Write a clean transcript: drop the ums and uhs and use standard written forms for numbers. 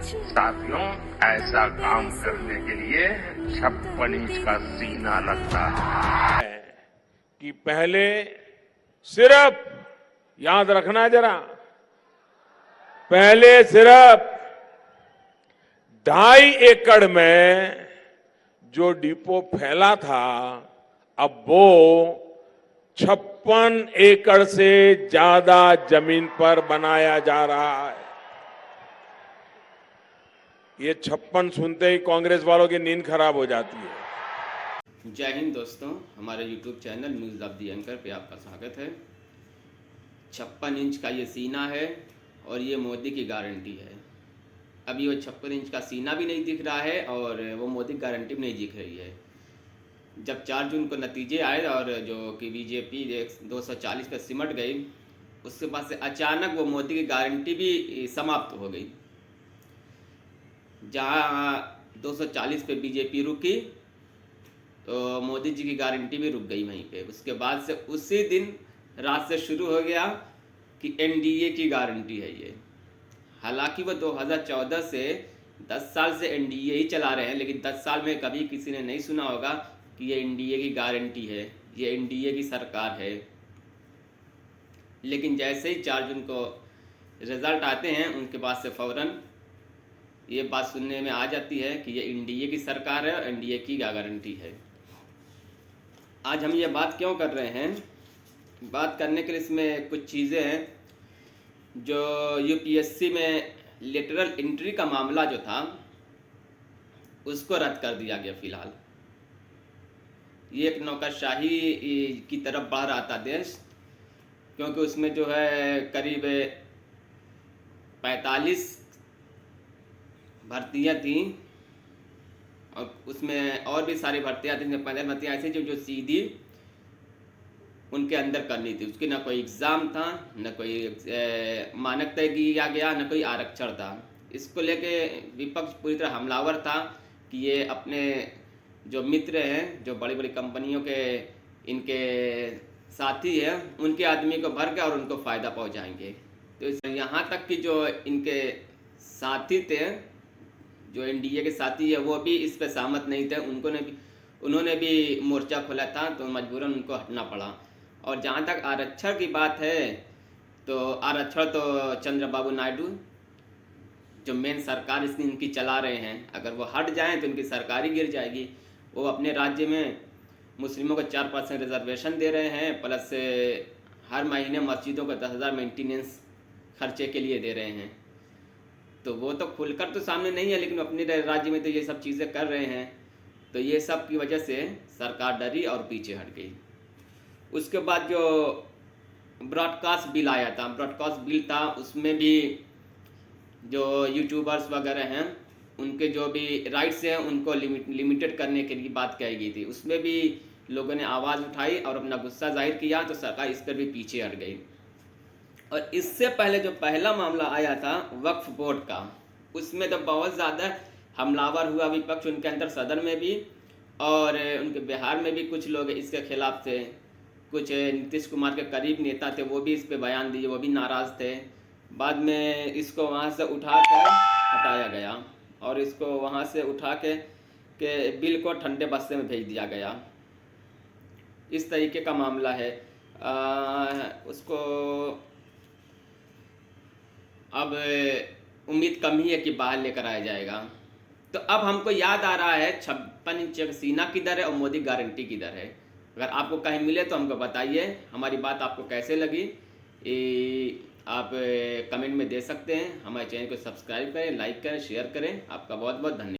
साथियों, ऐसा काम करने के लिए 56 इंच का सीना लगता है कि पहले सिर्फ, याद रखना जरा, पहले सिर्फ 2.5 एकड़ में जो डिपो फैला था, अब वो 56 एकड़ से ज्यादा जमीन पर बनाया जा रहा है। ये 56 सुनते ही कांग्रेस वालों की नींद खराब हो जाती है। जय हिंद दोस्तों, हमारे YouTube channel news of the anchor पे आपका स्वागत है। 56 इंच का ये सीना है और ये मोदी की गारंटी है। अभी वो 56 इंच का सीना भी नहीं दिख रहा है और वो मोदी की गारंटी भी नहीं दिख रही है। जब 4 जून को नतीजे आए और जो कि बीजेपी 240 पे सिमट गई, उसके बाद से अचानक वो मोदी की गारंटी भी समाप्त हो गई। जहाँ 240 पे बीजेपी रुकी तो मोदी जी की गारंटी भी रुक गई वहीं पे। उसके बाद से उसी दिन रात से शुरू हो गया कि एनडीए की गारंटी है ये। हालांकि वो 2014 से 10 साल से एनडीए ही चला रहे हैं, लेकिन 10 साल में कभी किसी ने नहीं सुना होगा कि ये एनडीए की गारंटी है, ये एनडीए की सरकार है। लेकिन जैसे ही 4 जून को रिजल्ट आते हैं, उनके बाद से फौरन ये बात सुनने में आ जाती है कि ये एनडीए की सरकार है और एनडीए की गारंटी है। आज हम ये बात क्यों कर रहे हैं? बात करने के लिए इसमें कुछ चीज़ें हैं। जो यूपीएससी में लेटरल एंट्री का मामला जो था, उसको रद्द कर दिया गया फिलहाल। ये एक नौकरशाही की तरफ बढ़ रहा था देश, क्योंकि उसमें जो है करीब 45 भर्तियाँ थी और उसमें और भी सारी भर्तियाँ थी। 45 भर्तियाँ ऐसी जो सीधी उनके अंदर करनी थी। उसकी ना कोई एग्ज़ाम था, ना कोई मानक तय किया गया, ना कोई आरक्षण था। इसको लेके विपक्ष पूरी तरह हमलावर था कि ये अपने जो मित्र हैं, जो बड़ी बड़ी कंपनियों के इनके साथी हैं, उनके आदमी को भर के और उनको फ़ायदा पहुंचाएंगे। तो यहाँ तक कि जो इनके साथी थे, जो एनडीए के साथी है, वो भी इस पे सहमत नहीं थे। उन्होंने भी मोर्चा खोला था, तो मजबूरन उनको हटना पड़ा। और जहाँ तक आरक्षण की बात है, तो आरक्षण तो चंद्रबाबू नायडू जो मेन सरकार इनकी चला रहे हैं, अगर वो हट जाएं तो इनकी सरकार ही गिर जाएगी। वो अपने राज्य में मुस्लिमों को 4% रिजर्वेशन दे रहे हैं, प्लस हर महीने मस्जिदों को 10,000 मेंटेनेंस खर्चे के लिए दे रहे हैं। तो वो तो खुलकर तो सामने नहीं है, लेकिन अपने राज्य में तो ये सब चीज़ें कर रहे हैं। तो ये सब की वजह से सरकार डरी और पीछे हट गई। उसके बाद जो ब्रॉडकास्ट बिल आया था, ब्रॉडकास्ट बिल था, उसमें भी जो यूट्यूबर्स वगैरह हैं, उनके जो भी राइट्स हैं उनको लिमिटेड करने के लिए बात कही गई थी। उसमें भी लोगों ने आवाज़ उठाई और अपना गुस्सा जाहिर किया, तो सरकार इस पर भी पीछे हट गई। और इससे पहले जो पहला मामला आया था वक्फ बोर्ड का, उसमें तो बहुत ज़्यादा हमलावर हुआ विपक्ष, उनके अंदर सदन में भी और उनके बिहार में भी कुछ लोग इसके खिलाफ थे। कुछ नीतीश कुमार के करीब नेता थे, वो भी इस पे बयान दिए, वो भी नाराज़ थे। बाद में इसको वहाँ से उठा कर हटाया गया और इसको वहाँ से उठा के बिल को ठंडे बस्ते में भेज दिया गया। इस तरीके का मामला है। उसको अब उम्मीद कम ही है कि बाहर लेकर आया जाएगा। तो अब हमको याद आ रहा है 56 इंच सीना किधर है और मोदी गारंटी किधर है। अगर आपको कहीं मिले तो हमको बताइए, हमारी बात आपको कैसे लगी आप कमेंट में दे सकते हैं। हमारे चैनल को सब्सक्राइब करें, लाइक करें, शेयर करें। आपका बहुत बहुत धन्यवाद।